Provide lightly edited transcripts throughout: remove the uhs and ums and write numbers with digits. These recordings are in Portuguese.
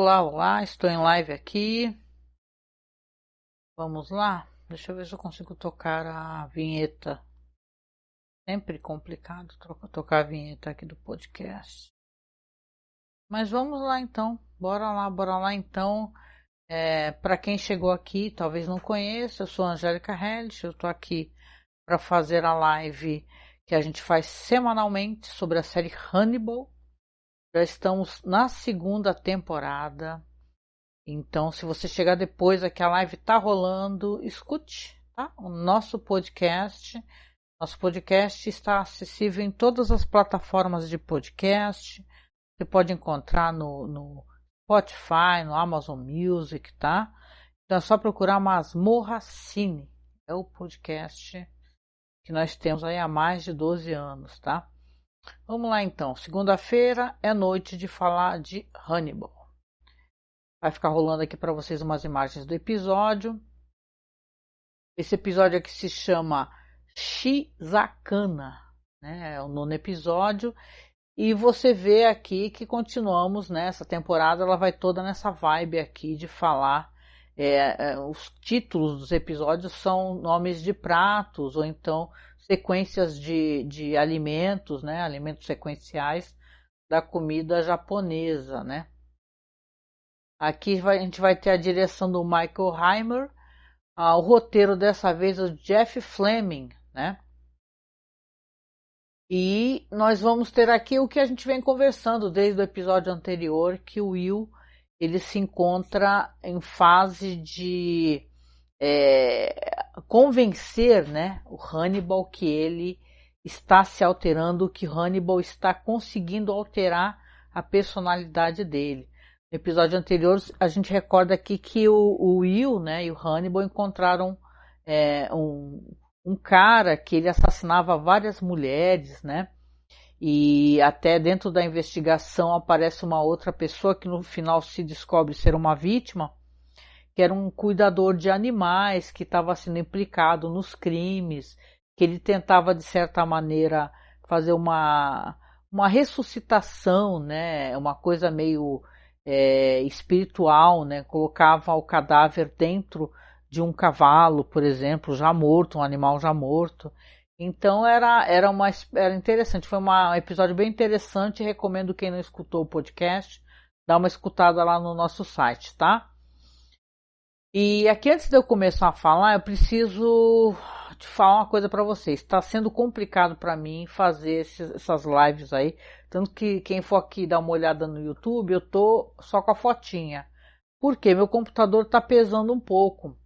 Olá, olá, estou em live aqui. Vamos lá? Deixa eu ver se eu consigo tocar a vinheta. Sempre complicado tocar a vinheta aqui do podcast. Mas vamos lá então, bora lá então. Para quem chegou aqui, talvez não conheça, eu sou a Angélica Hellish, eu estou aqui para fazer a live que a gente faz semanalmente sobre a série Hannibal. Já estamos na segunda temporada. Então, se você chegar depois que a live está rolando, escute, tá? O nosso podcast. Nosso podcast está acessível em todas as plataformas de podcast. Você pode encontrar no Spotify, no Amazon Music, tá? Então é só procurar Masmorra Cine. É o podcast que nós temos aí há mais de 12 anos, tá? Vamos lá então. Segunda-feira é noite de falar de Hannibal. Vai ficar rolando aqui para vocês umas imagens do episódio. Esse episódio aqui se chama Shizakana, né? É o 9º episódio. E você vê aqui que continuamos, né? Essa temporada ela vai toda nessa vibe aqui de falar. Os títulos dos episódios são nomes de pratos ou então sequências de alimentos, né? Alimentos sequenciais da comida japonesa, né? Aqui a gente vai ter a direção do Michael Heimer, o roteiro dessa vez é o Jeff Fleming, né? E nós vamos ter aqui o que a gente vem conversando desde o episódio anterior, que o Will ele se encontra em fase de convencer, né, o Hannibal que ele está se alterando, que Hannibal está conseguindo alterar a personalidade dele. No episódio anterior, a gente recorda aqui que o Will, né, e o Hannibal encontraram um cara que ele assassinava várias mulheres, né? E até dentro da investigação aparece uma outra pessoa que no final se descobre ser uma vítima, que era um cuidador de animais que estava sendo implicado nos crimes, que ele tentava de certa maneira fazer uma ressuscitação, né? Uma coisa meio espiritual, né? Colocava o cadáver dentro de um cavalo, por exemplo, já morto, um animal já morto. Então era interessante, foi um episódio bem interessante. Recomendo quem não escutou o podcast, dar uma escutada lá no nosso site, tá? E aqui antes de eu começar a falar, eu preciso te falar uma coisa para vocês. Está sendo complicado para mim fazer essas lives aí, tanto que quem for aqui dar uma olhada no YouTube, eu tô só com a fotinha. Por quê? Meu computador está pesando um pouco.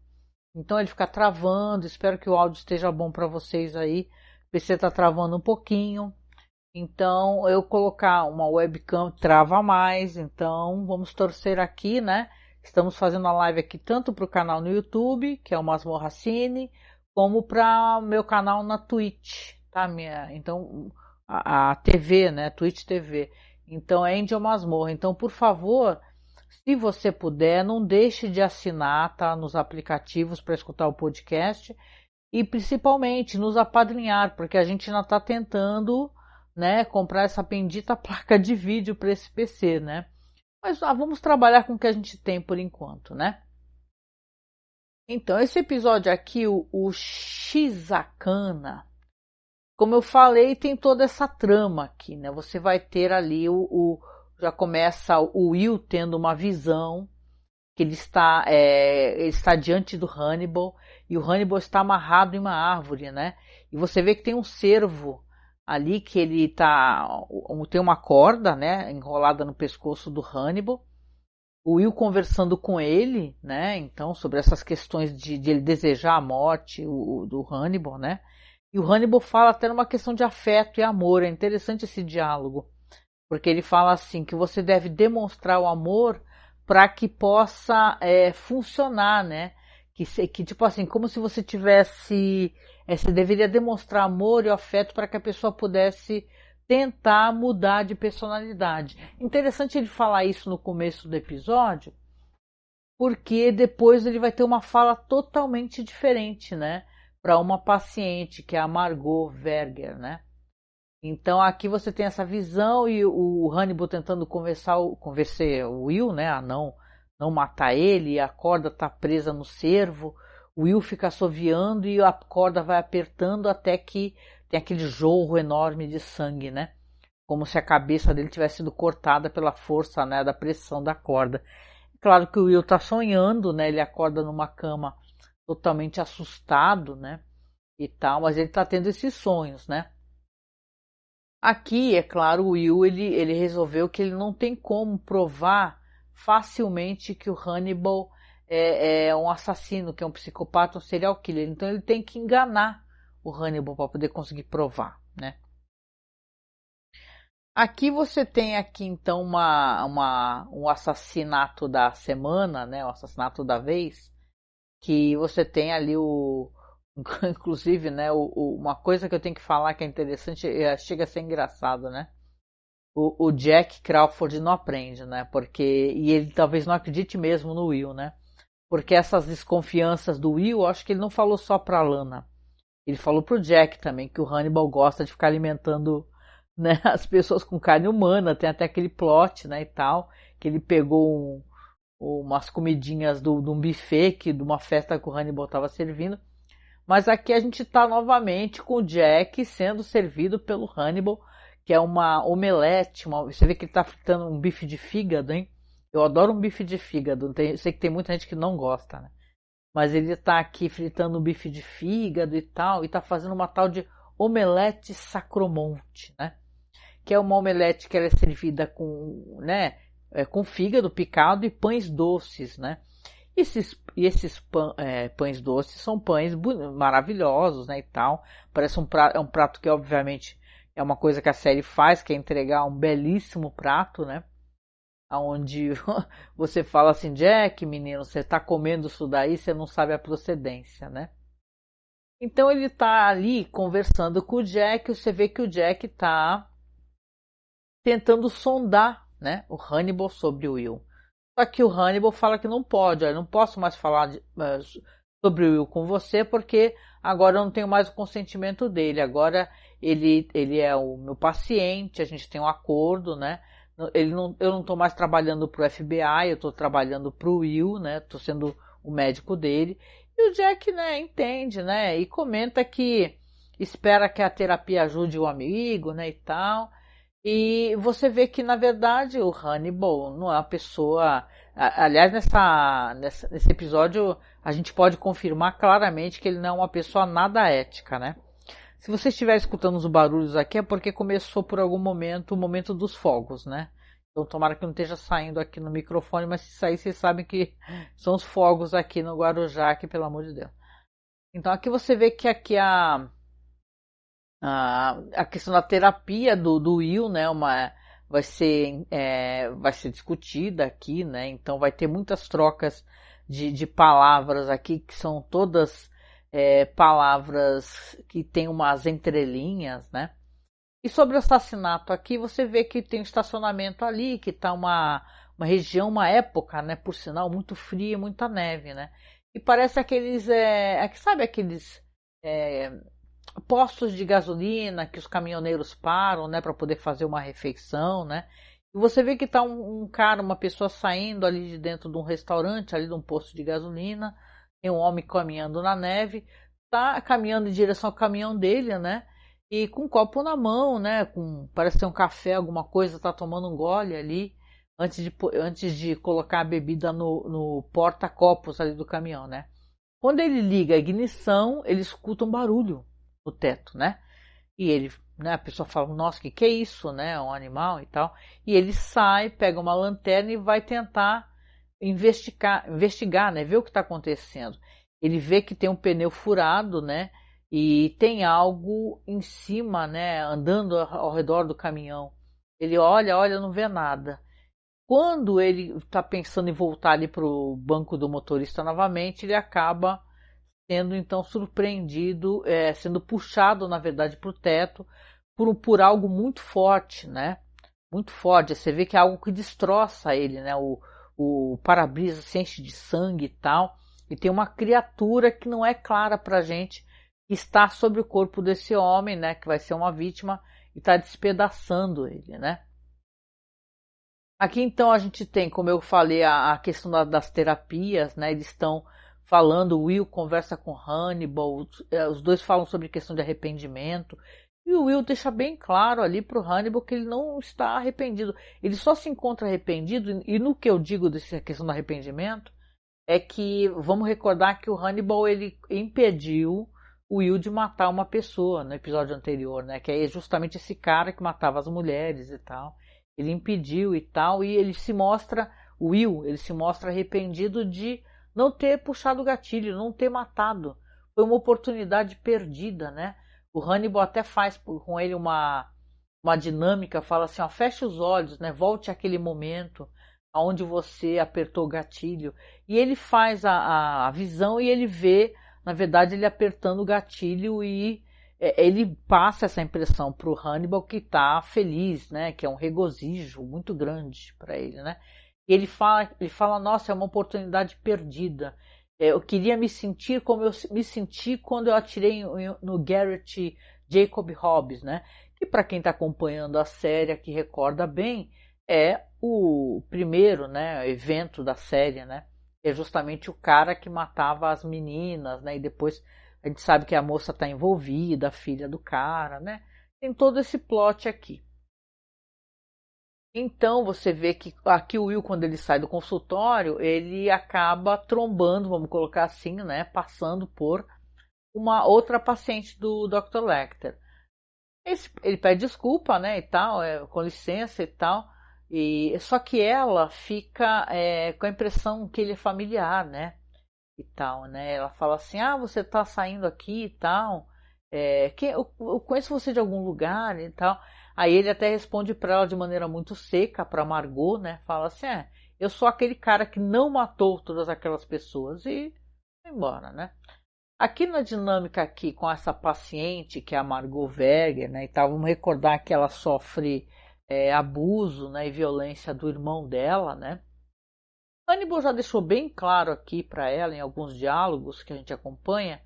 Então ele fica travando, espero que o áudio esteja bom para vocês aí. O PC está travando um pouquinho. Então eu colocar uma webcam trava mais, então vamos torcer aqui, né? Estamos fazendo a live aqui tanto para o canal no YouTube, que é o Masmorra Cine, como para o meu canal na Twitch, tá? Então a TV, né? Twitch TV. Então é Angel Masmorra. Então, por favor, se você puder, não deixe de assinar, tá? Nos aplicativos para escutar o podcast e principalmente nos apadrinhar, porque a gente ainda está tentando, né, comprar essa bendita placa de vídeo para esse PC, né? Mas vamos trabalhar com o que a gente tem por enquanto, né? Então, esse episódio aqui, o Shizakana, como eu falei, tem toda essa trama aqui, né? Você vai ter ali já começa o Will tendo uma visão que ele está diante do Hannibal e o Hannibal está amarrado em uma árvore, né? E você vê que tem um cervo ali que ele tem uma corda, né, enrolada no pescoço do Hannibal. O Will conversando com ele, né, então sobre essas questões de ele desejar a morte do Hannibal, né? E o Hannibal fala até numa questão de afeto e amor. É interessante esse diálogo, porque ele fala assim que você deve demonstrar o amor para que possa funcionar, né? Que tipo assim, como se você tivesse, você deveria demonstrar amor e afeto para que a pessoa pudesse tentar mudar de personalidade. Interessante ele falar isso no começo do episódio, porque depois ele vai ter uma fala totalmente diferente, né? Para uma paciente, que é a Margot Verger, né? Então aqui você tem essa visão e o Hannibal tentando convencer o Will, né, a não matar ele, e a corda tá presa no cervo. O Will fica assoviando e a corda vai apertando até que tem aquele jorro enorme de sangue, né? Como se a cabeça dele tivesse sido cortada pela força, né, da pressão da corda. Claro que o Will tá sonhando, né? Ele acorda numa cama totalmente assustado, né? E tal, mas ele tá tendo esses sonhos, né? Aqui, é claro, o Will ele resolveu que ele não tem como provar facilmente que o Hannibal é um assassino, que é um psicopata, um serial killer. Então ele tem que enganar o Hannibal para poder conseguir provar, né? Aqui você tem aqui então um assassinato da semana, né? O assassinato da vez, que você tem ali inclusive, né? Uma coisa que eu tenho que falar que é interessante, chega a ser engraçado, né? O Jack Crawford não aprende, né? E ele talvez não acredite mesmo no Will, né? Porque essas desconfianças do Will, eu acho que ele não falou só pra Lana. Ele falou pro Jack também que o Hannibal gosta de ficar alimentando, né, as pessoas com carne humana. Tem até aquele plot, né, e tal, que ele pegou umas comidinhas de um buffet de uma festa que o Hannibal estava servindo. Mas aqui a gente está novamente com o Jack sendo servido pelo Hannibal, que é uma omelete. Você vê que ele está fritando um bife de fígado, hein? Eu adoro um bife de fígado. Sei que tem muita gente que não gosta, né? Mas ele está aqui fritando um bife de fígado e tal, e está fazendo uma tal de omelete sacromonte, né? Que é uma omelete que ela é servida com, né, com fígado picado e pães doces, né? Esses pães doces são pães maravilhosos, né, e tal. Parece é um prato que, obviamente, é uma coisa que a série faz, que é entregar um belíssimo prato, né? Onde você fala assim, Jack, menino, você está comendo isso daí, você não sabe a procedência, né? Então ele está ali conversando com o Jack, você vê que o Jack está tentando sondar, né, o Hannibal sobre o Will. Só que o Hannibal fala que não pode, eu não posso mais falar sobre o Will com você, porque agora eu não tenho mais o consentimento dele, agora ele é o meu paciente, a gente tem um acordo, né? Eu não estou mais trabalhando para o FBI, eu estou trabalhando para o Will, né? Estou sendo o médico dele. E o Jack, né, entende, né? E comenta que espera que a terapia ajude o amigo, né, e tal. E você vê que, na verdade, o Hannibal não é uma pessoa... Aliás, nesse episódio, a gente pode confirmar claramente que ele não é uma pessoa nada ética, né? Se você estiver escutando os barulhos aqui, é porque começou por algum momento o momento dos fogos, né? Então tomara que não esteja saindo aqui no microfone, mas se sair, vocês sabem que são os fogos aqui no Guarujá, aqui, pelo amor de Deus. Então aqui você vê que aqui a questão da terapia do Will, né, vai ser discutida aqui, né? Então vai ter muitas trocas de palavras aqui que são todas palavras que tem umas entrelinhas, né? E sobre o assassinato aqui, você vê que tem um estacionamento ali, que está uma região, uma época, né? Por sinal, muito fria e muita neve, né? E parece aqueles, sabe aqueles postos de gasolina que os caminhoneiros param, né? Para poder fazer uma refeição, né? E você vê que está um cara, uma pessoa saindo ali de dentro de um restaurante, ali de um posto de gasolina. Tem um homem caminhando na neve, tá caminhando em direção ao caminhão dele, né? E com um copo na mão, né? Parece ser um café, alguma coisa, tá tomando um gole ali, antes de colocar a bebida no porta-copos ali do caminhão, né? Quando ele liga a ignição, ele escuta um barulho no teto, né? E ele, né? A pessoa fala, nossa, que é isso, né? Um animal e tal. E ele sai, pega uma lanterna e vai tentar investigar, né? Ver o que está acontecendo. Ele vê que tem um pneu furado, né? E tem algo em cima, né? Andando ao redor do caminhão. Ele olha, não vê nada. Quando ele está pensando em voltar ali para o banco do motorista novamente, ele acaba sendo então surpreendido, sendo puxado, na verdade, para o teto por algo muito forte, né? Muito forte. Você vê que é algo que destroça ele, né? O para-brisa se enche de sangue e tal. E tem uma criatura que não é clara pra gente, que está sobre o corpo desse homem, né? Que vai ser uma vítima. e está despedaçando ele, né? Aqui então a gente tem, como eu falei, a questão das terapias, né? Eles estão falando, o Will conversa com Hannibal, os dois falam sobre questão de arrependimento, e o Will deixa bem claro ali para o Hannibal que ele não está arrependido. Ele só se encontra arrependido, e no que eu digo dessa questão do arrependimento, é que vamos recordar que o Hannibal ele impediu o Will de matar uma pessoa no episódio anterior, né? Que é justamente esse cara que matava as mulheres e tal. Ele impediu e tal, e ele se mostra, o Will, ele se mostra arrependido de não ter puxado o gatilho, não ter matado. Foi uma oportunidade perdida, né? O Hannibal até faz com ele uma dinâmica, fala assim, ó, feche os olhos, né? Volte àquele momento onde você apertou o gatilho. E ele faz a visão e ele vê, na verdade, ele apertando o gatilho e ele passa essa impressão para o Hannibal que está feliz, né? Que é um regozijo muito grande para ele, né? E ele fala, nossa, é uma oportunidade perdida. Eu queria me sentir como eu me senti quando eu atirei no Garrett Jacob Hobbs, né? Que para quem está acompanhando a série, que recorda bem, é o primeiro, né, evento da série, né? É justamente o cara que matava as meninas, né? E depois a gente sabe que a moça está envolvida, a filha do cara, né? Tem todo esse plot aqui. Então você vê que aqui o Will, quando ele sai do consultório, ele acaba trombando, vamos colocar assim, né? Passando por uma outra paciente do Dr. Lecter. Ele pede desculpa, né? E tal, com licença e tal. E só que ela fica com a impressão que ele é familiar, né? E tal, né? Ela fala assim, ah, você tá saindo aqui e tal, eu conheço você de algum lugar e tal. Aí ele até responde para ela de maneira muito seca, para Margot, né? Fala assim, eu sou aquele cara que não matou todas aquelas pessoas e vai embora, né? Aqui na dinâmica aqui com essa paciente, que é a Margot Verger, né? E tal, vamos recordar que ela sofre abuso, né, e violência do irmão dela, né? Hannibal já deixou bem claro aqui para ela, em alguns diálogos que a gente acompanha,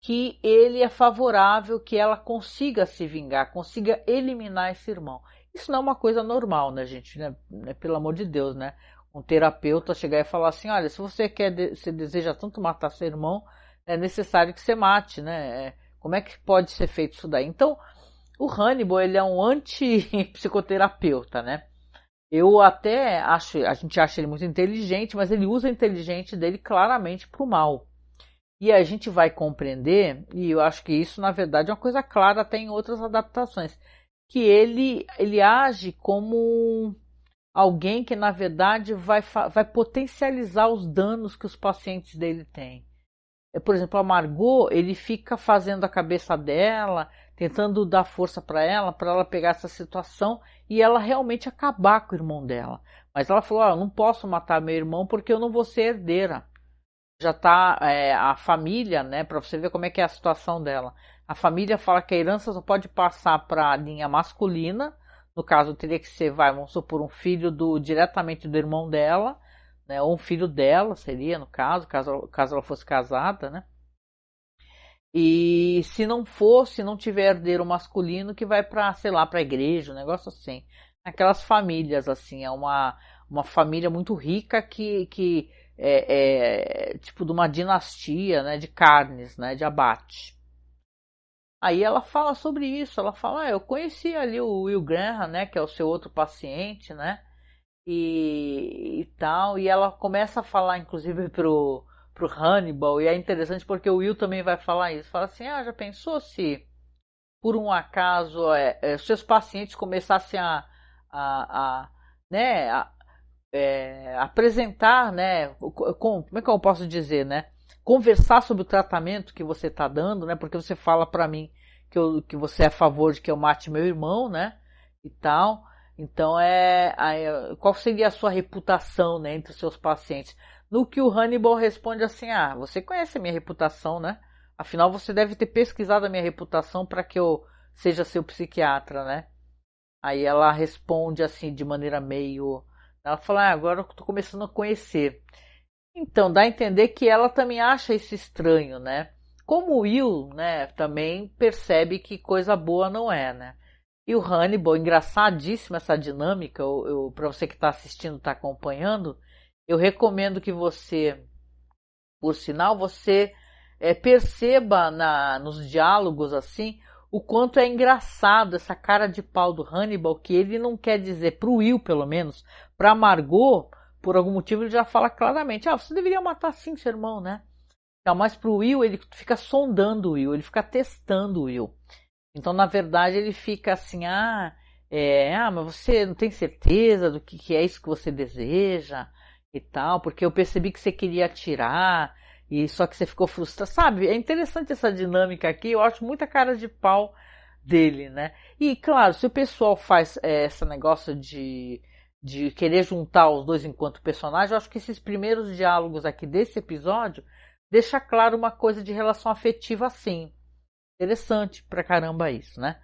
que ele é favorável que ela consiga se vingar, consiga eliminar esse irmão. Isso não é uma coisa normal, né, gente? Né? Pelo amor de Deus, né? Um terapeuta chegar e falar assim, olha, se você você deseja tanto matar seu irmão, é necessário que você mate, né? Como é que pode ser feito isso daí? Então, o Hannibal, ele é um anti-psicoterapeuta, né? Eu até acho, a gente acha ele muito inteligente, mas ele usa a inteligência dele claramente para o mal. E a gente vai compreender, e eu acho que isso, na verdade, é uma coisa clara até em outras adaptações, que ele age como alguém que, na verdade, vai potencializar os danos que os pacientes dele têm. Por exemplo, a Margot, ele fica fazendo a cabeça dela, tentando dar força para ela pegar essa situação e ela realmente acabar com o irmão dela. Mas ela falou, eu não posso matar meu irmão porque eu não vou ser herdeira. Já tá a família, né, para você ver como é que é a situação dela. A família fala que a herança só pode passar para a linha masculina, no caso teria que ser, vamos supor, um filho diretamente do irmão dela, né, ou um filho dela seria, no caso ela fosse casada, né? E se não não tiver herdeiro masculino, que vai para, sei lá, para a igreja, um negócio assim. Aquelas famílias, assim, é uma família muito rica que é tipo de uma dinastia, né, de carnes, né, de abate. Aí ela fala sobre isso, ela fala, eu conheci ali o Will Graham, né, que é o seu outro paciente, né, e tal, e ela começa a falar, inclusive, pro Hannibal, e é interessante porque o Will também vai falar isso, fala assim, já pensou se por um acaso seus pacientes começassem né, apresentar, né, como é que eu posso dizer, né, conversar sobre o tratamento que você está dando, né, porque você fala para mim que você é a favor de que eu mate meu irmão, né, e tal. Então, qual seria a sua reputação, né, entre os seus pacientes? No que o Hannibal responde assim, você conhece a minha reputação, né? Afinal, você deve ter pesquisado a minha reputação para que eu seja seu psiquiatra, né? Aí ela responde assim, de maneira meio... Ela fala, agora eu tô começando a conhecer. Então, dá a entender que ela também acha isso estranho, né? Como o Will, né, também percebe que coisa boa não é, né? E o Hannibal, engraçadíssima essa dinâmica, para você que está assistindo, está acompanhando, eu recomendo que você, por sinal, você perceba nos diálogos assim o quanto é engraçado essa cara de pau do Hannibal, que ele não quer dizer, pro Will pelo menos, pra Margot, por algum motivo ele já fala claramente, você deveria matar sim seu irmão, né? Não, mas pro Will ele fica sondando o Will, ele fica testando o Will. Então, na verdade, ele fica assim, mas você não tem certeza do que é isso que você deseja e tal, porque eu percebi que você queria atirar, e só que você ficou frustrado. Sabe, é interessante essa dinâmica aqui, eu acho muita cara de pau dele, né? E, claro, se o pessoal faz esse negócio de querer juntar os dois enquanto personagem, eu acho que esses primeiros diálogos aqui desse episódio deixa claro uma coisa de relação afetiva assim. Interessante pra caramba isso, né?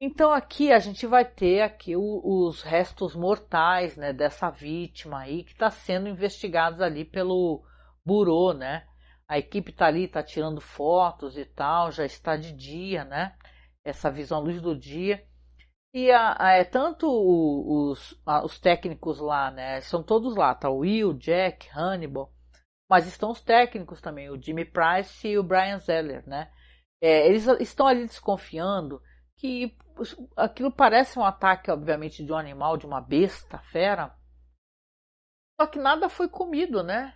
Então aqui a gente vai ter aqui os restos mortais, né, dessa vítima aí que está sendo investigados ali pelo Bureau, né? A equipe tá ali, tá tirando fotos e tal, já está de dia, né? Essa visão à luz do dia. E tanto os técnicos lá, né? São todos lá, tá? O Will, Jack, Hannibal. Mas estão os técnicos também, o Jimmy Price e o Brian Zeller, né? Eles estão ali desconfiando que aquilo parece um ataque, obviamente, de um animal, de uma besta, fera. Só que nada foi comido, né?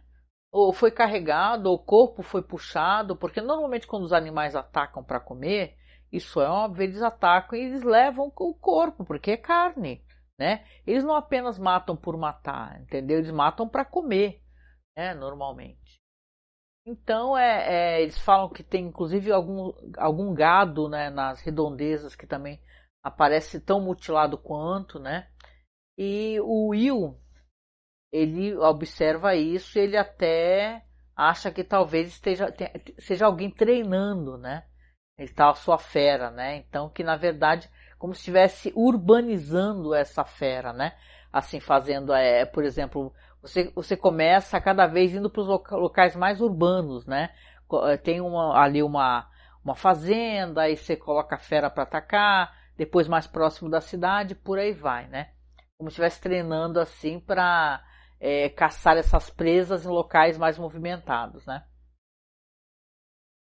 Ou foi carregado, ou o corpo foi puxado, porque normalmente quando os animais atacam para comer, isso é óbvio, eles atacam e eles levam o corpo, porque é carne, né? Eles não apenas matam por matar, entendeu? Eles matam para comer, né? Normalmente. Então eles falam que tem inclusive algum gado, né, nas redondezas que também aparece tão mutilado quanto, né? E o Will, ele observa isso e ele até acha que talvez seja alguém treinando, né? Ele tá a sua fera, né? Então que na verdade como se estivesse urbanizando essa fera, né? Assim fazendo, por exemplo, você começa cada vez indo para os locais mais urbanos, né? Tem ali uma fazenda, aí você coloca a fera para atacar, depois mais próximo da cidade, por aí vai, né? Como se estivesse treinando assim para caçar essas presas em locais mais movimentados, né?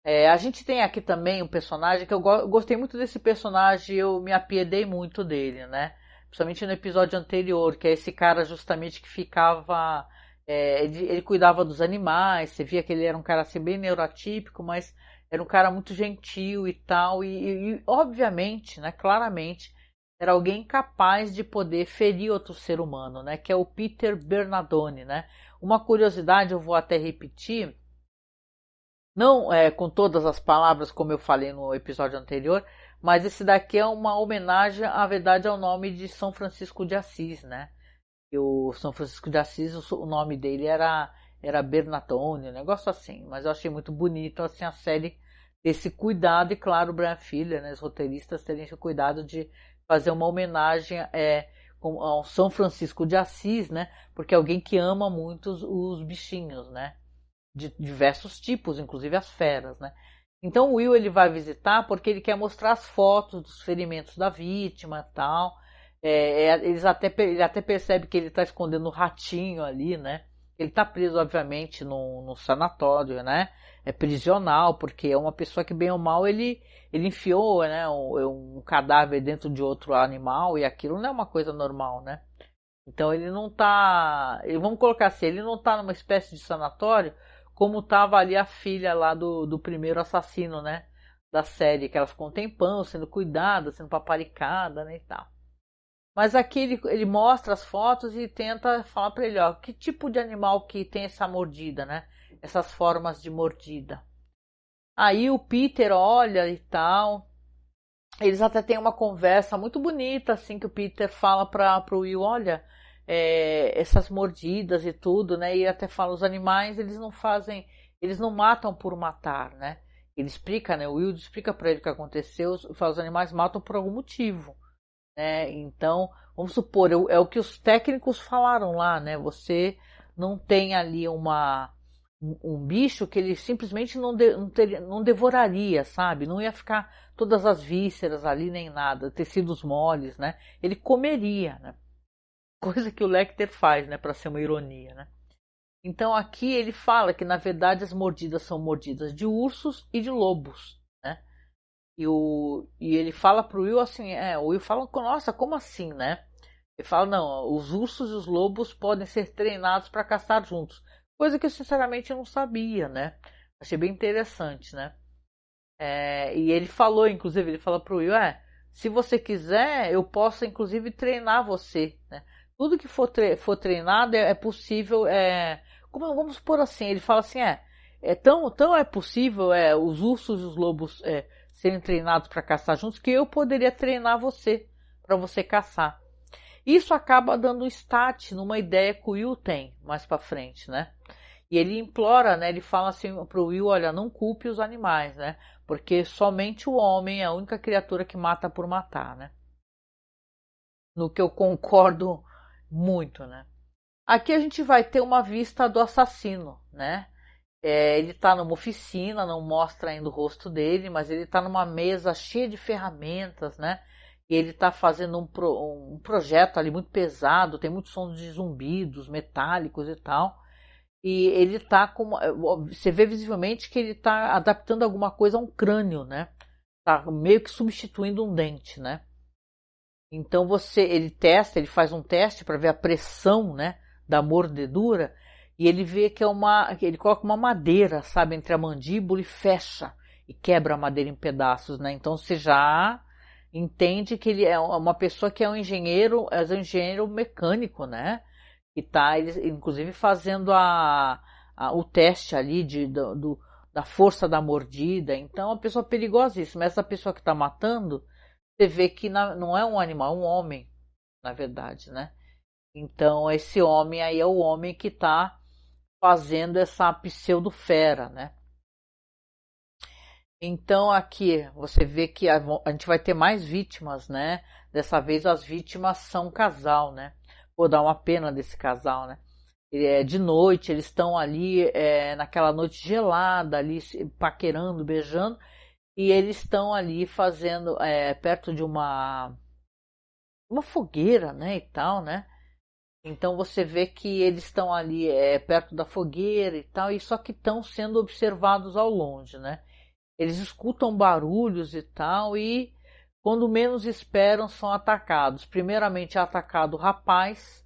A gente tem aqui também um personagem que eu gostei muito desse personagem, eu me apiedei muito dele, né? Principalmente no episódio anterior, que é esse cara justamente que ficava. Ele cuidava dos animais, você via que ele era um cara assim bem neurotípico, mas era um cara muito gentil e tal, e obviamente, né, claramente, era alguém capaz de poder ferir outro ser humano, né? Que é o Peter Bernardone, né? Uma curiosidade, eu vou até repetir. Não com todas as palavras, como eu falei no episódio anterior, mas esse daqui é uma homenagem, à verdade, ao nome de São Francisco de Assis, né? E o São Francisco de Assis, o nome dele era Bernardone, um negócio assim. Mas eu achei muito bonito assim, a série ter esse cuidado, e claro, o Brian Fuller, né, os roteiristas terem esse cuidado de fazer uma homenagem ao São Francisco de Assis, né? Porque é alguém que ama muito os bichinhos, né? De diversos tipos, inclusive as feras, né? Então o Will ele vai visitar porque ele quer mostrar as fotos dos ferimentos da vítima e tal. Ele até percebe que ele está escondendo o ratinho ali, né? Ele está preso, obviamente, no sanatório, né? É prisional, porque é uma pessoa que, bem ou mal, ele enfiou, né, um cadáver dentro de outro animal, e aquilo não é uma coisa normal, né? Então ele não tá. Vamos colocar assim, ele não tá numa espécie de sanatório como estava ali a filha lá do primeiro assassino, né? Da série, que ela ficou um tempão sendo cuidada, sendo paparicada, né? E tal. Mas aqui ele mostra as fotos e tenta falar para ele, ó, que tipo de animal que tem essa mordida, né? Essas formas de mordida. Aí o Peter olha e tal. Eles até têm uma conversa muito bonita, assim, que o Peter fala pro Will, olha, essas mordidas e tudo, né? E até fala, os animais, eles não matam por matar, né? Ele explica, né? O Will explica para ele o que aconteceu, fala, os animais matam por algum motivo, né? Então, vamos supor, é o que os técnicos falaram lá, né? Você não tem ali um bicho que ele simplesmente não devoraria, sabe? Não ia ficar todas as vísceras ali nem nada, tecidos moles, né? Ele comeria, né? Coisa que o Lecter faz, né? Para ser uma ironia, né? Então aqui ele fala que na verdade as mordidas são mordidas de ursos e de lobos, né? E ele fala pro Will assim, o Will fala, nossa, como assim, né? Ele fala, não, os ursos e os lobos podem ser treinados para caçar juntos. Coisa que eu sinceramente não sabia, né? Achei bem interessante, né? E ele falou, inclusive, ele falou pro Will, se você quiser, eu posso inclusive treinar você, né? Tudo que for treinado é possível, como vamos supor assim, ele fala assim, tão é possível os ursos e os lobos serem treinados para caçar juntos que eu poderia treinar você para você caçar. Isso acaba dando um start numa ideia que o Will tem mais para frente, né? E ele implora, né? Ele fala assim pro Will, olha, não culpe os animais, né? Porque somente o homem é a única criatura que mata por matar, né? No que eu concordo muito, né? Aqui a gente vai ter uma vista do assassino, né? Ele está numa oficina, não mostra ainda o rosto dele, mas ele está numa mesa cheia de ferramentas, né? E ele está fazendo um projeto ali muito pesado, tem muitos sons de zumbidos, metálicos e tal. E ele está com. Você vê visivelmente que ele está adaptando alguma coisa a um crânio, né? Tá meio que substituindo um dente, né? Então ele faz um teste para ver a pressão, né, da mordedura, e ele vê que ele coloca uma madeira, sabe, entre a mandíbula e fecha e quebra a madeira em pedaços, né? Então você já entende que ele é uma pessoa que é um engenheiro mecânico, né? Que está, inclusive, fazendo o teste ali da força da mordida. Então é uma pessoa perigosíssima. Essa pessoa que está matando, você vê que não é um animal, é um homem, na verdade, né? Então esse homem aí é o homem que está fazendo essa pseudo-fera, né? Então aqui você vê que a gente vai ter mais vítimas, né? Dessa vez as vítimas são um casal, né? Vou dar uma pena desse casal, né? De noite, eles estão ali naquela noite gelada, ali paquerando, beijando, e eles estão ali fazendo perto de uma fogueira, né, e tal, né? Então você vê que eles estão ali perto da fogueira e tal, e só que estão sendo observados ao longe, né? Eles escutam barulhos e tal, e quando menos esperam são atacados. Primeiramente é atacado o rapaz,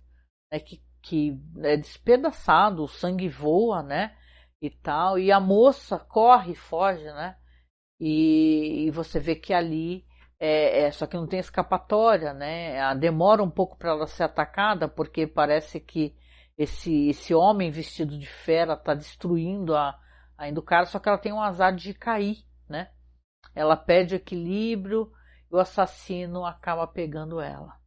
né, que é despedaçado, o sangue voa, né, e tal, e a moça corre e foge, né? E você vê que ali só que não tem escapatória, né? Demora um pouco para ela ser atacada, porque parece que esse homem vestido de fera está destruindo ainda o cara, só que ela tem um azar de cair, né? Ela perde o equilíbrio e o assassino acaba pegando ela.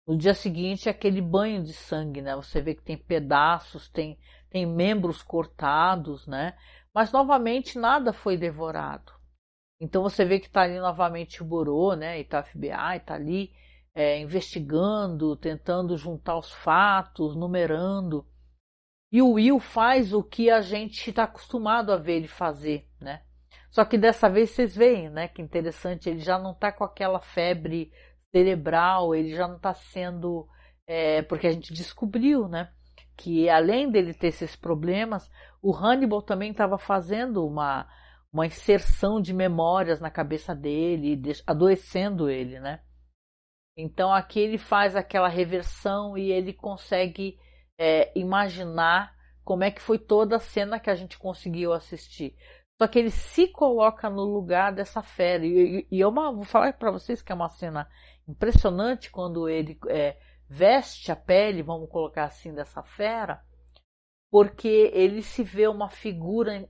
No dia seguinte é aquele banho de sangue, né? Você vê que tem pedaços, tem membros cortados, né? Mas novamente nada foi devorado. Então você vê que está ali novamente o Bureau, né? E tá a FBI, está ali investigando, tentando juntar os fatos, numerando. E o Will faz o que a gente está acostumado a ver ele fazer, né? Só que dessa vez vocês veem, né? Que interessante, ele já não está com aquela febre cerebral, ele já não está sendo... porque a gente descobriu, né? Que além dele ter esses problemas, o Hannibal também estava fazendo uma inserção de memórias na cabeça dele, adoecendo ele, né? Então aqui ele faz aquela reversão e ele consegue imaginar como é que foi toda a cena que a gente conseguiu assistir. Só que ele se coloca no lugar dessa fera. E vou falar para vocês que é uma cena impressionante quando ele veste a pele, vamos colocar assim, dessa fera, porque ele se vê uma figura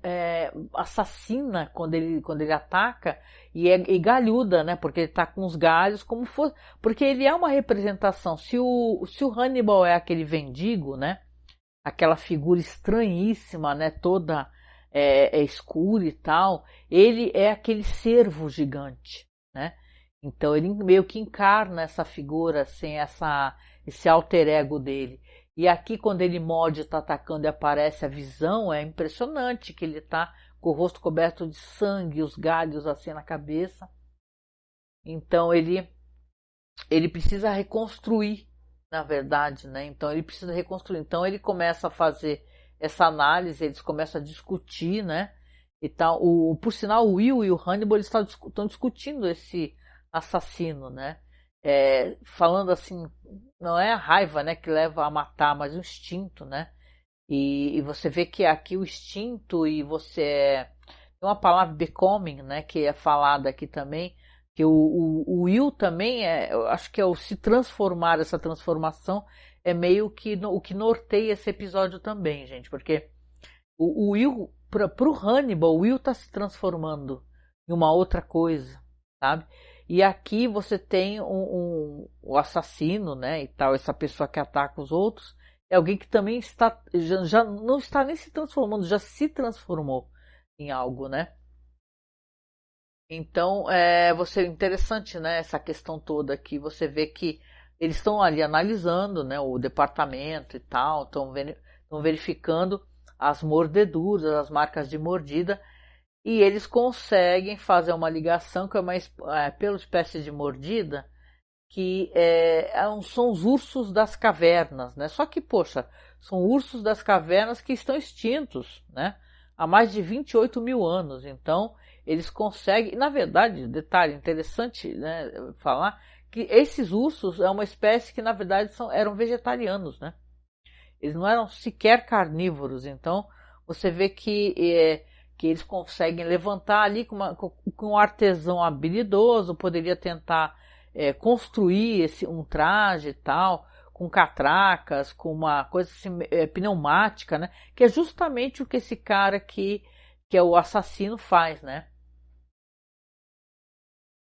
assassina quando ele ataca e galhuda, né? Porque ele está com os galhos como fosse, porque ele é uma representação. Se o Hannibal é aquele mendigo, né? Aquela figura estranhíssima, né? Toda escura e tal. Ele é aquele cervo gigante, né? Então ele meio que encarna essa figura, assim, esse alter ego dele. E aqui, quando ele morde, está atacando e aparece a visão, é impressionante que ele está com o rosto coberto de sangue, os galhos assim na cabeça. Então ele precisa reconstruir, na verdade, né? Então ele precisa reconstruir. Então ele começa a fazer essa análise, eles começam a discutir, né? E tal. Por sinal, o Will e o Hannibal estão discutindo esse assassino, né? Falando assim, não é a raiva, né, que leva a matar, mas o instinto, né? E você vê que aqui o instinto e você tem uma palavra becoming, né, que é falada aqui também, que o Will também eu acho que é o se transformar, essa transformação é meio que o que norteia esse episódio também, gente, porque o Will, pro Hannibal, o Will tá se transformando em uma outra coisa, sabe? E aqui você tem o assassino, né, e tal, essa pessoa que ataca os outros, é alguém que também já não está nem se transformando, já se transformou em algo, né? Então, você interessante, né, essa questão toda aqui, você vê que eles estão ali analisando, né, o departamento e tal, estão verificando as mordeduras, as marcas de mordida, e eles conseguem fazer uma ligação que pela espécie de mordida, que são os ursos das cavernas, né? Só que, poxa, são ursos das cavernas que estão extintos, né? Há mais de 28 mil anos. Então, eles conseguem... Na verdade, detalhe interessante, né, falar que esses ursos é uma espécie que, na verdade, eram vegetarianos, né? Eles não eram sequer carnívoros. Então, você vê que eles conseguem levantar ali com um artesão habilidoso, poderia tentar construir um traje e tal, com catracas, com uma coisa assim, pneumática, né? Que é justamente o que esse cara que é o assassino faz, né?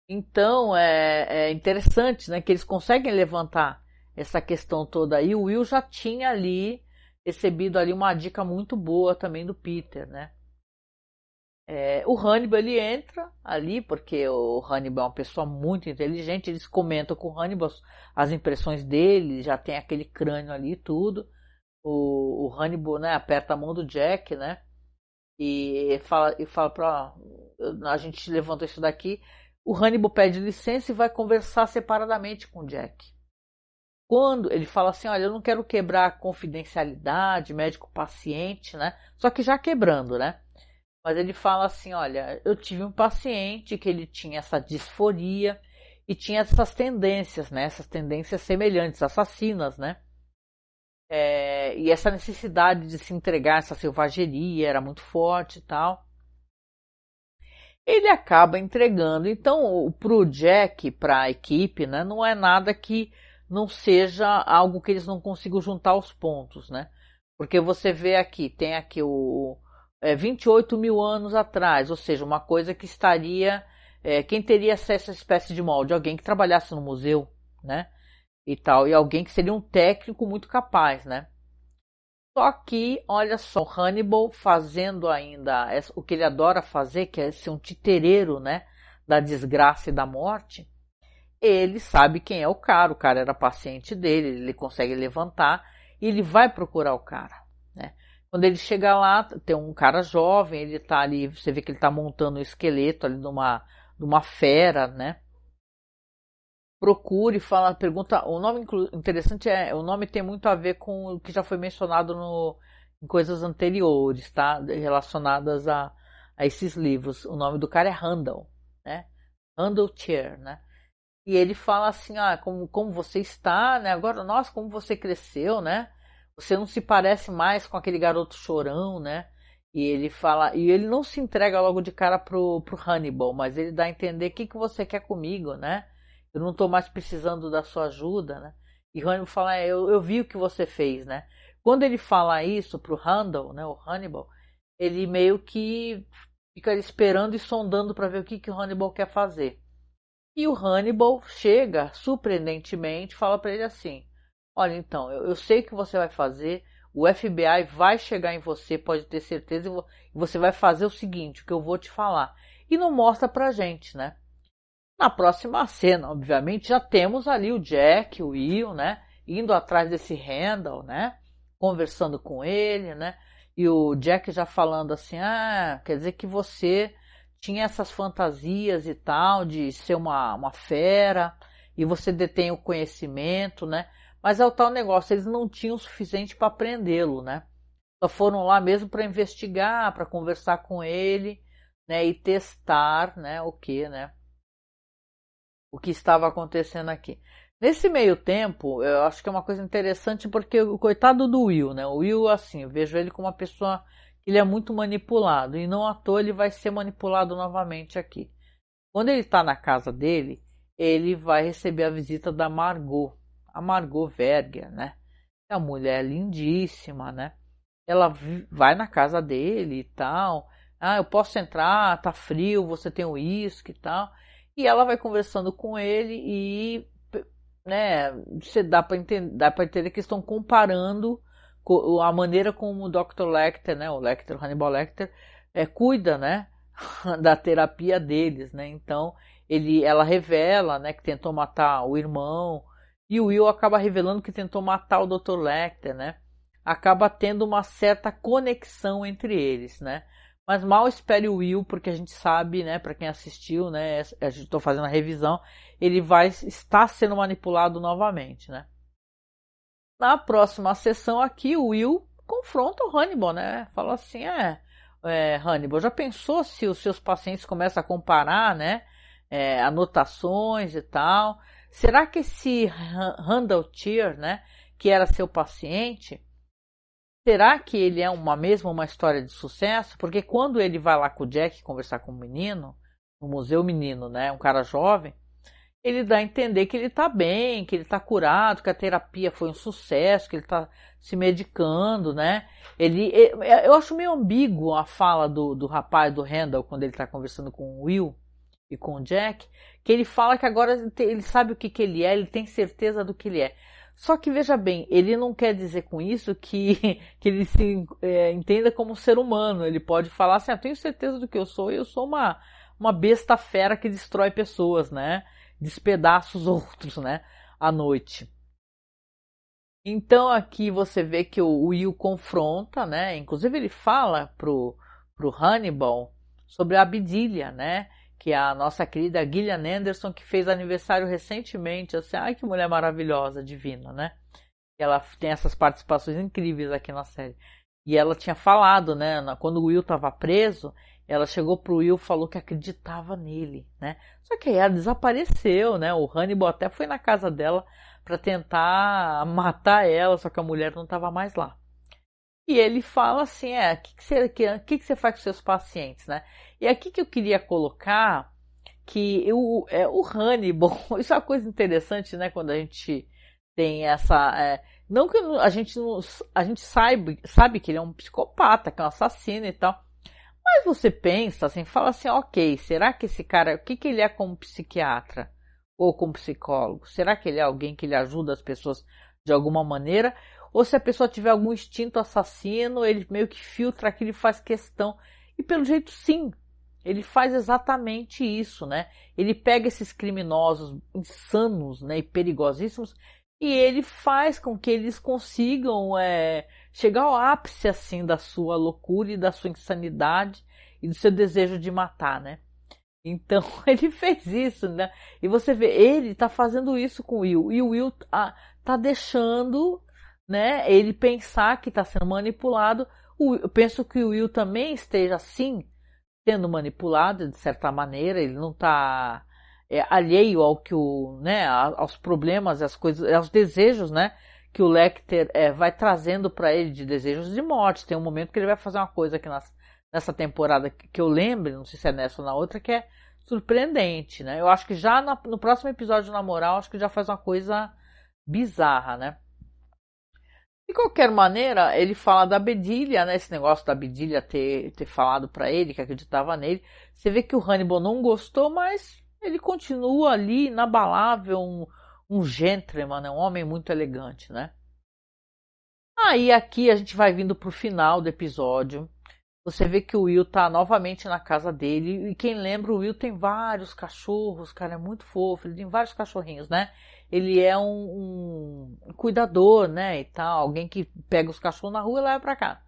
Então é interessante, né? Que eles conseguem levantar essa questão toda aí. O Will já tinha ali recebido ali uma dica muito boa também do Peter, né? O Hannibal ele entra ali, porque o Hannibal é uma pessoa muito inteligente, eles comentam com o Hannibal as impressões dele, já tem aquele crânio ali e tudo. O Hannibal, né, aperta a mão do Jack, né, e fala pra... A gente levantou isso daqui. O Hannibal pede licença e vai conversar separadamente com o Jack. Quando ele fala assim, olha, eu não quero quebrar a confidencialidade médico-paciente, né, só que já quebrando, né. Mas ele fala assim, olha, eu tive um paciente que ele tinha essa disforia e tinha essas tendências, né? Essas tendências semelhantes, assassinas, né? E essa necessidade de se entregar a essa selvageria era muito forte e tal. Ele acaba entregando. Então, pro Jack, pra equipe, né? Não é nada que não seja algo que eles não consigam juntar os pontos, né? Porque você vê aqui, tem aqui 28 mil anos atrás, ou seja, uma coisa que estaria... quem teria acesso a essa espécie de molde? Alguém que trabalhasse no museu, né? E tal, e alguém que seria um técnico muito capaz, né? Só que, olha só, o Hannibal fazendo ainda o que ele adora fazer, que é ser um titereiro, né? Da desgraça e da morte. Ele sabe quem é o cara era paciente dele, ele consegue levantar e ele vai procurar o cara, né? Quando ele chega lá, tem um cara jovem, ele tá ali, você vê que ele tá montando um esqueleto ali numa fera, né? Procura e pergunta, o nome interessante o nome tem muito a ver com o que já foi mencionado em coisas anteriores, tá? Relacionadas a esses livros. O nome do cara é Randall, né? Randall Chair, né? E ele fala assim, como você está, né? Agora, nossa, como você cresceu, né? Você não se parece mais com aquele garoto chorão, né? E ele fala, e ele não se entrega logo de cara pro Hannibal, mas ele dá a entender o que você quer comigo, né? Eu não estou mais precisando da sua ajuda, né? E Hannibal fala, eu vi o que você fez, né? Quando ele fala isso pro Randall, né? O Hannibal, ele meio que fica esperando e sondando para ver o que o Hannibal quer fazer. E o Hannibal chega, surpreendentemente, fala para ele assim, olha, então, eu sei o que você vai fazer, o FBI vai chegar em você, pode ter certeza, e você vai fazer o seguinte, o que eu vou te falar. E não mostra pra gente, né? Na próxima cena, obviamente, já temos ali o Jack, o Will, né? indo atrás desse Randall, né? Conversando com ele, né? E o Jack já falando assim, quer dizer que você tinha essas fantasias e tal, de ser uma fera, e você detém o conhecimento, né? Mas é o tal negócio, eles não tinham o suficiente para prendê-lo, né? Só foram lá mesmo para investigar, para conversar com ele, né? E testar, né? O que, né? O que estava acontecendo aqui. Nesse meio tempo, eu acho que é uma coisa interessante porque o coitado do Will, né? O Will, assim, eu vejo ele como uma pessoa que ele é muito manipulado e não à toa ele vai ser manipulado novamente aqui. Quando ele está na casa dele, ele vai receber a visita da Margot, a Margot Verger, né? É uma mulher lindíssima, né? Ela vai na casa dele e tal. Eu posso entrar, tá frio, você tem uísque e tal. E ela vai conversando com ele e, né, você dá para entender que estão comparando a maneira como o Dr. Lecter, né, o Hannibal Lecter, cuida, né, da terapia deles, né? Então, ela revela, né, que tentou matar o irmão, e o Will acaba revelando que tentou matar o Dr. Lecter, né? Acaba tendo uma certa conexão entre eles, né? Mas mal espere o Will, porque a gente sabe, né, para quem assistiu, né, a gente estou fazendo a revisão, ele vai estar sendo manipulado novamente, né? Na próxima sessão aqui, o Will confronta o Hannibal, né? Fala assim, Hannibal, já pensou se os seus pacientes começam a comparar, né, anotações e tal? Será que esse Randall Tier, né, que era seu paciente, será que ele é uma história de sucesso? Porque quando ele vai lá com o Jack conversar com o menino, no museu menino, né, um cara jovem, ele dá a entender que ele está bem, que ele está curado, que a terapia foi um sucesso, que ele está se medicando, né? Eu acho meio ambíguo a fala do rapaz, do Randall, quando ele está conversando com o Will e com o Jack, que ele fala que agora ele sabe o que ele é, ele tem certeza do que ele é. Só que, veja bem, ele não quer dizer com isso que ele se entenda como um ser humano. Ele pode falar assim, eu tenho certeza do que eu sou uma besta fera que destrói pessoas, né? Despedaça os outros, né? À noite. Então aqui você vê que o Will confronta, né? Inclusive ele fala pro Hannibal sobre a Abdilia, né? Que é a nossa querida Gillian Anderson, que fez aniversário recentemente. Assim, ai, que mulher maravilhosa, divina, né? E ela tem essas participações incríveis aqui na série. E ela tinha falado, né? Quando o Will estava preso, ela chegou pro Will e falou que acreditava nele, né? Só que aí ela desapareceu, né? O Hannibal até foi na casa dela para tentar matar ela, só que a mulher não estava mais lá. E ele fala assim, o que você faz com seus pacientes, né? E aqui que eu queria colocar que o Hannibal, isso é uma coisa interessante, né? Quando a gente tem essa... não que a gente sabe que ele é um psicopata, que é um assassino e tal, mas você pensa assim, fala assim, ok, será que esse cara, o que ele é como psiquiatra ou como psicólogo? Será que ele é alguém que ele ajuda as pessoas de alguma maneira? Ou se a pessoa tiver algum instinto assassino, ele meio que filtra aquilo e faz questão. E pelo jeito sim, ele faz exatamente isso, né? Ele pega esses criminosos insanos, né, e perigosíssimos, e ele faz com que eles consigam chegar ao ápice assim da sua loucura e da sua insanidade e do seu desejo de matar, né? Então ele fez isso, né? E você vê, ele tá fazendo isso com o Will, e o Will tá deixando, né, ele pensar que está sendo manipulado. Eu penso que o Will também esteja assim, sendo manipulado de certa maneira, ele não está alheio ao que né, aos problemas, às coisas, aos desejos, né, que o Lecter vai trazendo para ele de desejos de morte. Tem um momento que ele vai fazer uma coisa que nessa temporada que eu lembro, não sei se é nessa ou na outra, que é surpreendente, né? Eu acho que já no próximo episódio na moral, acho que já faz uma coisa bizarra, né? De qualquer maneira, ele fala da Bedelia, né? Esse negócio da Bedelia ter falado para ele que acreditava nele. Você vê que o Hannibal não gostou, mas ele continua ali inabalável, um gentleman, né? Um homem muito elegante, né? Aí aqui a gente vai vindo pro final do episódio. Você vê que o Will tá novamente na casa dele. E quem lembra, o Will tem vários cachorros, cara, é muito fofo. Ele tem vários cachorrinhos, né? ele é um cuidador, né, e tal, alguém que pega os cachorros na rua e leva pra cá.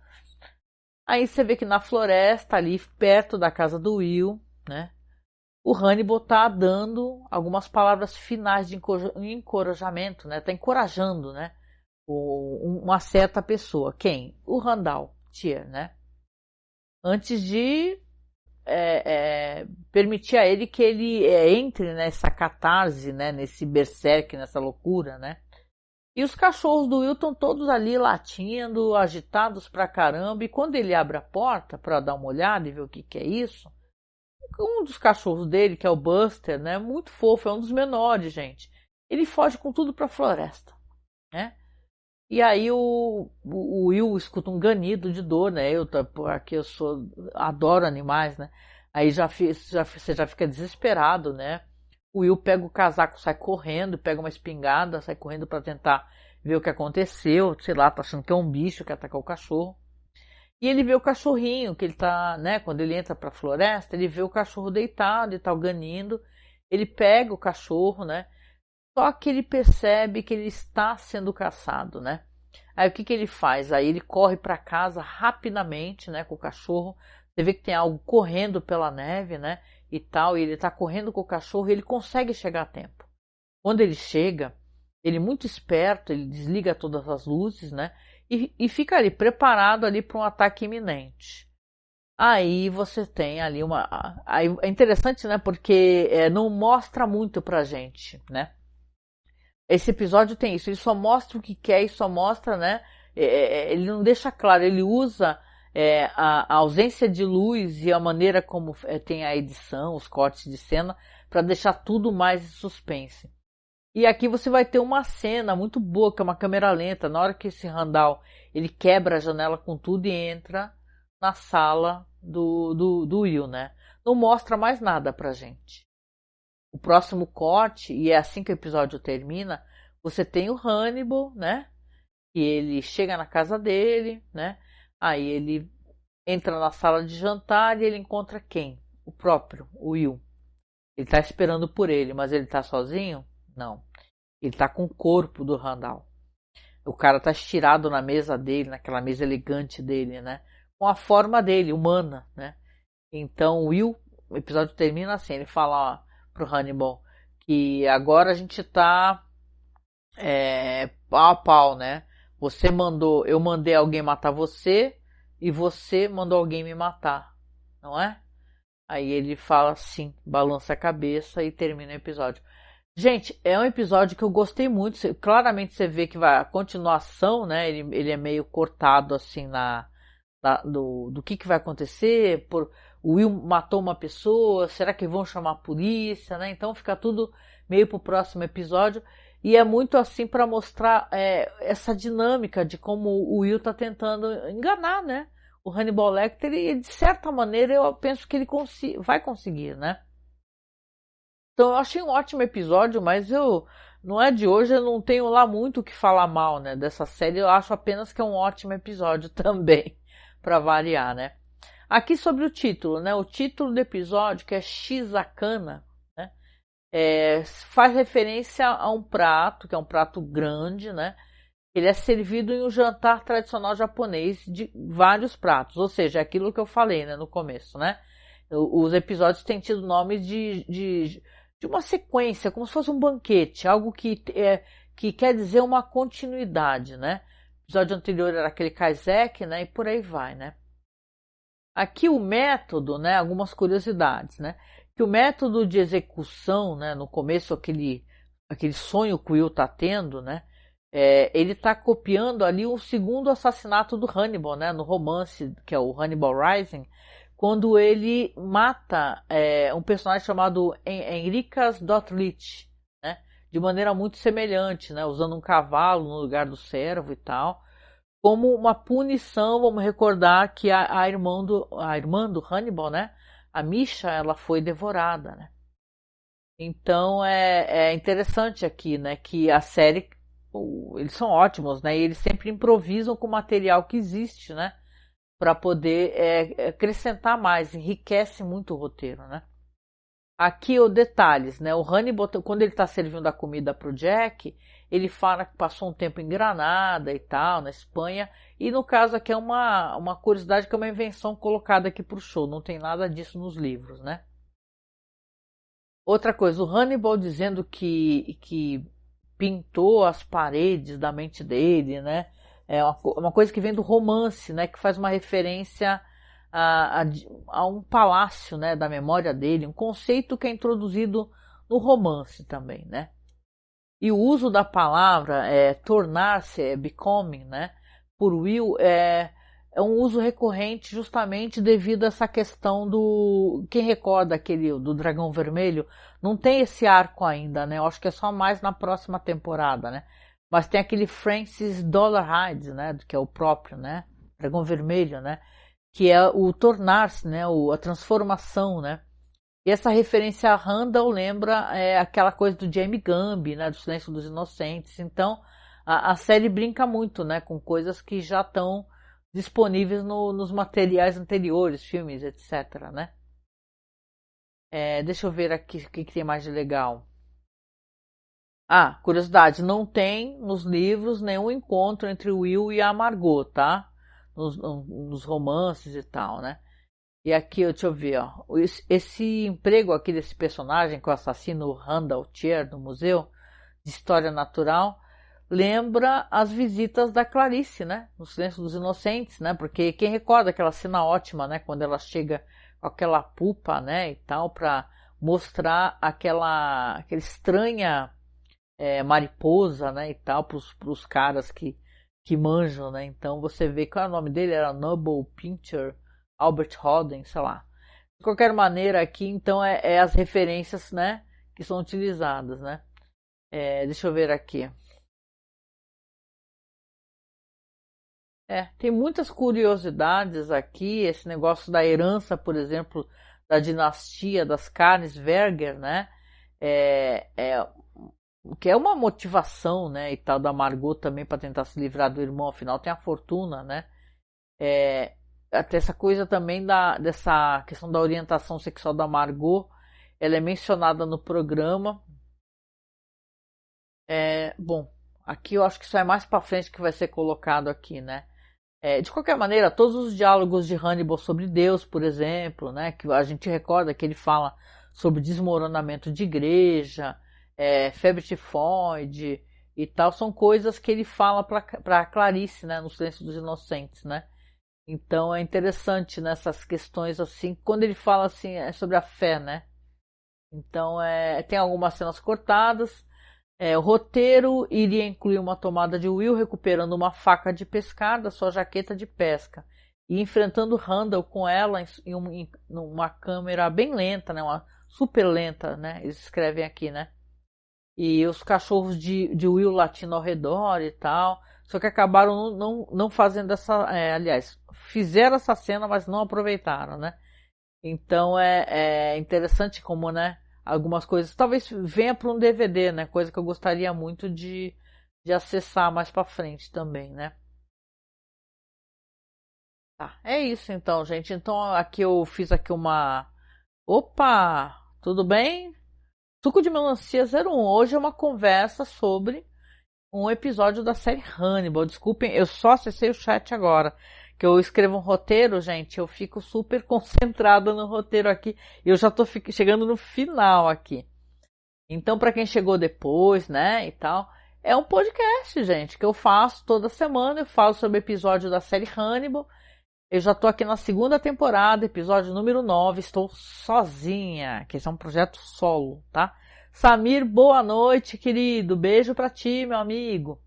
Aí você vê que na floresta, ali perto da casa do Will, né, o Hannibal tá dando algumas palavras finais de encorajamento, né, tá encorajando, né, uma certa pessoa. Quem? O Randall Tier, né, antes de permitir a ele que ele entre nessa catarse, né, nesse berserk, nessa loucura, né. E os cachorros do Will estão todos ali latindo, agitados pra caramba, e quando ele abre a porta para dar uma olhada e ver o que é isso, um dos cachorros dele, que é o Buster, né, muito fofo, é um dos menores, gente, ele foge com tudo pra floresta, né. E aí o Will escuta um ganido de dor, né? Aqui adoro animais, né? Aí você já fica desesperado, né? O Will pega o casaco, sai correndo, pega uma espingarda, sai correndo para tentar ver o que aconteceu, sei lá, tá achando que é um bicho que atacou o cachorro. E ele vê o cachorrinho, que ele tá, né? Quando ele entra pra floresta, ele vê o cachorro deitado e tal, ganindo. Ele pega o cachorro, né? Só que ele percebe que ele está sendo caçado, né? Aí o que ele faz? Aí ele corre para casa rapidamente, né, com o cachorro. Você vê que tem algo correndo pela neve, né, e tal, e ele está correndo com o cachorro e ele consegue chegar a tempo. Quando ele chega, ele muito esperto, ele desliga todas as luzes, né, e fica ali preparado ali para um ataque iminente. Aí você tem ali aí é interessante, né, porque não mostra muito pra gente, né. Esse episódio tem isso, ele só mostra o que quer e só mostra, né? Ele não deixa claro, ele usa a ausência de luz e a maneira como tem a edição, os cortes de cena, para deixar tudo mais em suspense. E aqui você vai ter uma cena muito boa, que é uma câmera lenta, na hora que esse Randall ele quebra a janela com tudo e entra na sala do Will, né? Não mostra mais nada pra gente. O próximo corte, e é assim que o episódio termina, você tem o Hannibal, né? E ele chega na casa dele, né? Aí ele entra na sala de jantar e ele encontra quem? O próprio, o Will. Ele tá esperando por ele, mas ele tá sozinho? Não. Ele tá com o corpo do Randall. O cara tá estirado na mesa dele, naquela mesa elegante dele, né? Com a forma dele, humana, né? Então o Will, o episódio termina assim, ele fala, ó, pro Hannibal que agora a gente tá pau a pau, né? Eu mandei alguém matar você e você mandou alguém me matar, não é? Aí ele fala assim, balança a cabeça e termina o episódio. Gente, é um episódio que eu gostei muito. Claramente você vê que vai a continuação, né? Ele é meio cortado assim do que vai acontecer. O Will matou uma pessoa, será que vão chamar a polícia, né? Então fica tudo meio pro próximo episódio. E é muito assim para mostrar essa dinâmica de como o Will tá tentando enganar, né? O Hannibal Lecter, e de certa maneira eu penso que ele vai conseguir, né? Então eu achei um ótimo episódio, mas não é de hoje, eu não tenho lá muito o que falar mal, né, dessa série. Eu acho apenas que é um ótimo episódio também, para variar, né. Aqui sobre o título, né, o título do episódio, que é Shizakana, né, faz referência a um prato, que é um prato grande, né. Ele é servido em um jantar tradicional japonês de vários pratos, ou seja, é aquilo que eu falei, né, no começo, né. Os episódios têm tido nomes de uma sequência, como se fosse um banquete, algo que quer dizer uma continuidade, né? O episódio anterior era aquele Kaisek, né? E por aí vai, né? Aqui o método, né? Algumas curiosidades, né? Que o método de execução, né? No começo aquele sonho que o Will tá tendo, né? Ele está copiando ali o segundo assassinato do Hannibal, né? No romance que é o Hannibal Rising, quando ele mata um personagem chamado Enricas Dothrich, né? De maneira muito semelhante, né? Usando um cavalo no lugar do servo e tal. Como uma punição, vamos recordar que a irmã do Hannibal, né? A Misha, ela foi devorada, né? Então é interessante aqui, né? Que a série, eles são ótimos, né? E eles sempre improvisam com o material que existe, né? Para poder acrescentar mais, enriquece muito o roteiro, né? Aqui os detalhes, né? O Hannibal, quando ele está servindo a comida para o Jack, ele fala que passou um tempo em Granada e tal, na Espanha. E no caso aqui é uma curiosidade que é uma invenção colocada aqui para o show. Não tem nada disso nos livros, né? Outra coisa, o Hannibal dizendo que pintou as paredes da mente dele, né? É uma coisa que vem do romance, né? Que faz uma referência a um palácio, né? Da memória dele, um conceito que é introduzido no romance também, né? E o uso da palavra tornar-se, becoming, né? Por Will é um uso recorrente justamente devido a essa questão do... Quem recorda aquele do Dragão Vermelho, não tem esse arco ainda, né? Eu acho que é só mais na próxima temporada, né? Mas tem aquele Francis Dolarhyde, né? Que é o próprio, né? Dragão Vermelho, né? Que é o tornar-se, né? A transformação, né? E essa referência a Randall lembra aquela coisa do James Gumby, né? Do Silêncio dos Inocentes. Então, a série brinca muito, né? Com coisas que já estão disponíveis nos materiais anteriores, filmes, etc, né? Deixa eu ver aqui o que tem mais de legal. Ah, curiosidade, não tem nos livros nenhum encontro entre o Will e a Margot, tá? Nos romances e tal, né? E aqui, deixa eu ver, ó. Esse emprego aqui desse personagem, que é o assassino Randall Tier, no Museu de História Natural, lembra as visitas da Clarice, né? No Silêncio dos Inocentes, né? Porque quem recorda aquela cena ótima, né? Quando ela chega com aquela pupa, né? E tal, para mostrar aquela estranha mariposa, né? E tal, pros caras que manjam, né? Então você vê qual é o nome dele, era Noble Pincher, Albert Hoden, sei lá. De qualquer maneira, aqui então é as referências, né? Que são utilizadas, né? Deixa eu ver aqui. Tem muitas curiosidades aqui, esse negócio da herança, por exemplo, da dinastia das Carnesberger, né? Que é uma motivação, né, e tal, da Margot também para tentar se livrar do irmão, afinal tem a fortuna, né? Até essa coisa também dessa questão da orientação sexual da Margot, ela é mencionada no programa. Bom, aqui eu acho que isso é mais para frente que vai ser colocado aqui, né? De qualquer maneira, todos os diálogos de Hannibal sobre Deus, por exemplo, né, que a gente recorda que ele fala sobre desmoronamento de igreja, febre tifoide e tal, são coisas que ele fala para Clarice, né, no Silêncio dos Inocentes, né? Então é interessante nessas questões assim, quando ele fala assim sobre a fé, né? Então tem algumas cenas cortadas. O roteiro iria incluir uma tomada de Will recuperando uma faca de pescar da sua jaqueta de pesca e enfrentando Randall com ela em uma câmera bem lenta, né? Uma super lenta, né? Eles escrevem aqui, né? E os cachorros de Will latindo ao redor e tal. Só que acabaram não fazendo essa... aliás, fizeram essa cena, mas não aproveitaram, né? Então é interessante como, né? Algumas coisas. Talvez venha para um DVD, né? Coisa que eu gostaria muito de acessar mais para frente também, né? Tá, é isso então, gente. Então aqui eu fiz aqui uma... Opa! Tudo bem? Suco de Melancia 01. Hoje é uma conversa sobre um episódio da série Hannibal. Desculpem, eu só acessei o chat agora. Que eu escrevo um roteiro, gente, eu fico super concentrada no roteiro aqui. E eu já tô chegando no final aqui. Então, para quem chegou depois, né, e tal, é um podcast, gente, que eu faço toda semana. Eu falo sobre o episódio da série Hannibal. Eu já tô aqui na segunda temporada, episódio número 9. Estou sozinha, que esse é um projeto solo, tá? Samir, boa noite, querido. Beijo pra ti, meu amigo.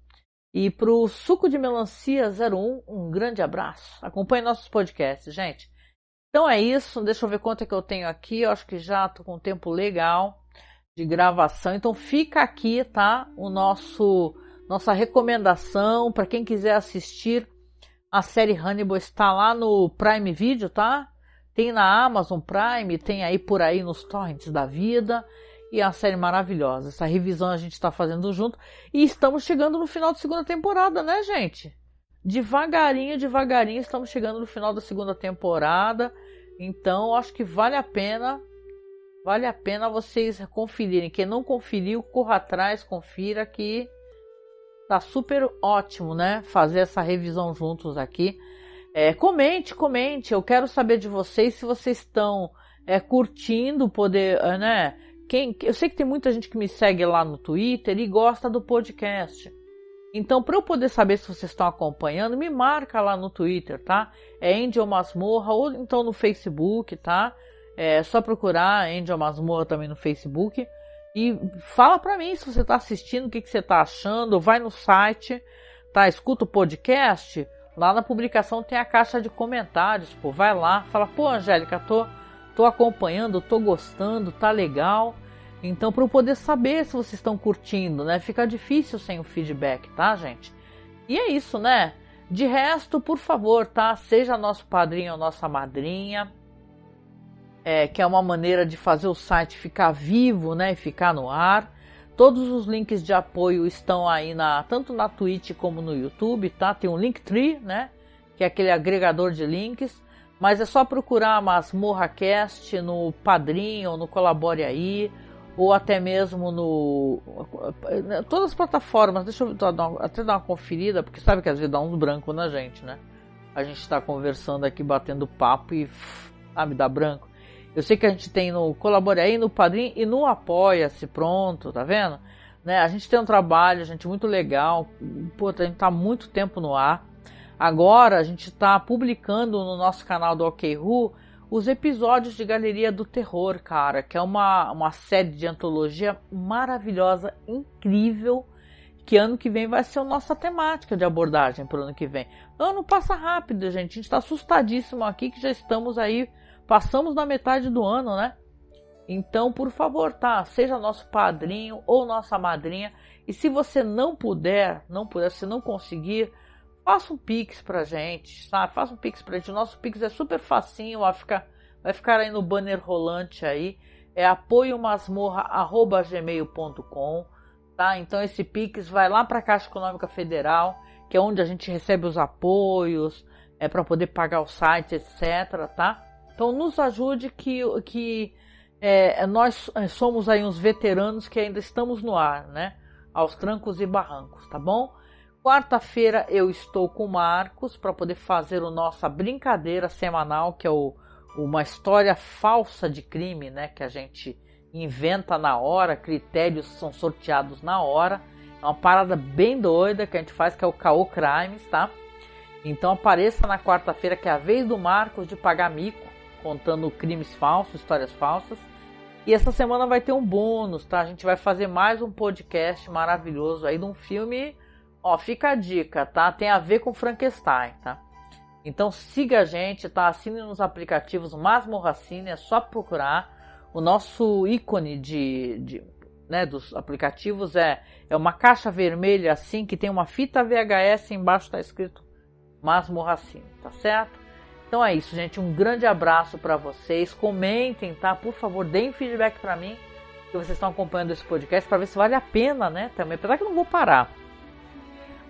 E pro Suco de Melancia 01, um grande abraço. Acompanhe nossos podcasts, gente. Então é isso. Deixa eu ver quanto é que eu tenho aqui. Eu acho que já tô com um tempo legal de gravação. Então fica aqui, tá? Nossa recomendação para quem quiser assistir a série Hannibal, está lá no Prime Video, tá? Tem na Amazon Prime, tem aí por aí nos torrents da vida. E é uma série maravilhosa. Essa revisão a gente está fazendo junto. E estamos chegando no final da segunda temporada, né, gente? Devagarinho, devagarinho, estamos chegando no final da segunda temporada. Então, acho que vale a pena Vale a pena vocês conferirem. Quem não conferiu, corra atrás, confira que tá super ótimo, né? Fazer essa revisão juntos aqui. Comente. Eu quero saber de vocês se vocês estão curtindo poder, né? Eu sei que tem muita gente que me segue lá no Twitter e gosta do podcast. Então, para eu poder saber se vocês estão acompanhando, me marca lá no Twitter, tá? É Angel Masmorra ou então no Facebook, tá? É só procurar Angel Masmorra também no Facebook. E fala para mim se você está assistindo, o que você está achando. Vai no site, tá? Escuta o podcast. Lá na publicação tem a caixa de comentários, pô. Vai lá, fala, pô, Angélica, tô acompanhando, tô gostando, tá legal. Então, para eu poder saber se vocês estão curtindo, né? Fica difícil sem o feedback, tá, gente? E é isso, né? De resto, por favor, tá? Seja nosso padrinho ou nossa madrinha. Que é uma maneira de fazer o site ficar vivo, né? E ficar no ar. Todos os links de apoio estão aí tanto na Twitch como no YouTube, tá? Tem um Linktree, né? Que é aquele agregador de links. Mas é só procurar a MasmorraCast no Padrinho ou no Colabore Aí. Ou até mesmo todas as plataformas. Deixa eu até dar uma conferida, porque sabe que às vezes dá uns brancos na gente, né? A gente está conversando aqui, batendo papo e sabe, dá branco. Eu sei que a gente tem no Colabore Aí, no Padrim e no Apoia-se, pronto, tá vendo? Né? A gente tem um trabalho, gente, muito legal. Pô, a gente tá há muito tempo no ar. Agora a gente está publicando no nosso canal do OkRu os episódios de Galeria do Terror, cara, que é uma série de antologia maravilhosa, incrível, que ano que vem vai ser a nossa temática de abordagem para o ano que vem. Ano passa rápido, gente, a gente está assustadíssimo aqui que já estamos aí, passamos na metade do ano, né? Então, por favor, tá, seja nosso padrinho ou nossa madrinha, e se você não puder, se não conseguir, faça um Pix pra gente, sabe? Faça um Pix pra gente. O nosso Pix é super facinho, vai ficar aí no banner rolante aí. É apoiomasmorra@gmail.com, tá? Então esse Pix vai lá pra Caixa Econômica Federal, que é onde a gente recebe os apoios, para poder pagar o site, etc, tá? Então nos ajude que nós somos aí uns veteranos que ainda estamos no ar, né? Aos trancos e barrancos, tá bom? Quarta-feira eu estou com o Marcos para poder fazer a nossa brincadeira semanal, que é uma história falsa de crime, né? Que a gente inventa na hora, critérios são sorteados na hora. É uma parada bem doida que a gente faz, que é o Caô Crimes, tá? Então apareça na quarta-feira, que é a vez do Marcos de pagar mico, contando crimes falsos, histórias falsas. E essa semana vai ter um bônus, tá? A gente vai fazer mais um podcast maravilhoso aí de um filme... Ó, fica a dica, tá? Tem a ver com Frankenstein, tá? Então siga a gente, tá? Assine nos aplicativos Masmorracine, é só procurar. O nosso ícone dos aplicativos é uma caixa vermelha assim, que tem uma fita VHS, embaixo tá escrito Masmorracine, tá certo? Então é isso, gente. Um grande abraço para vocês. Comentem, tá? Por favor, deem feedback para mim, que vocês estão acompanhando esse podcast, para ver se vale a pena, né? Também, apesar que eu não vou parar.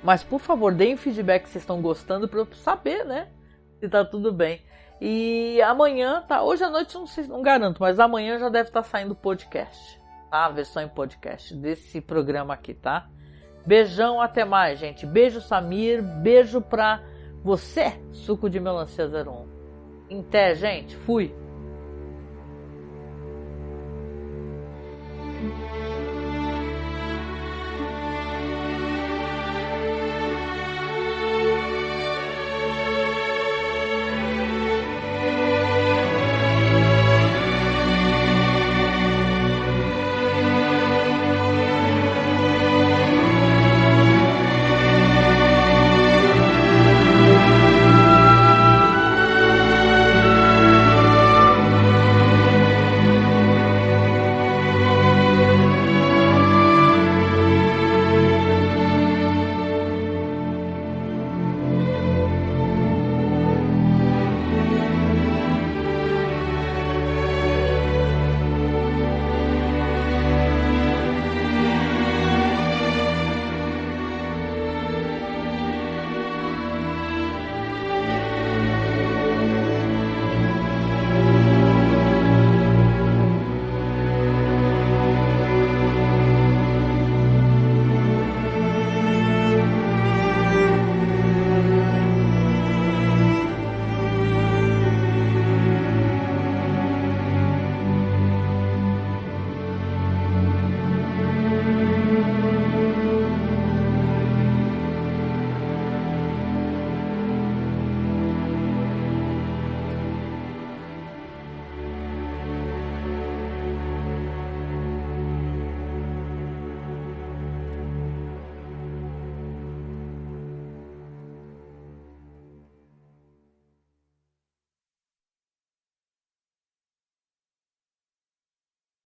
Mas, por favor, deem feedback se vocês estão gostando para eu saber, né? Se tá tudo bem. E amanhã, tá? Hoje à noite não garanto, mas amanhã já deve estar saindo o podcast, tá? A versão em podcast desse programa aqui, tá? Beijão, até mais, gente. Beijo, Samir. Beijo pra você, Suco de Melancia 01. Em té, gente. Fui.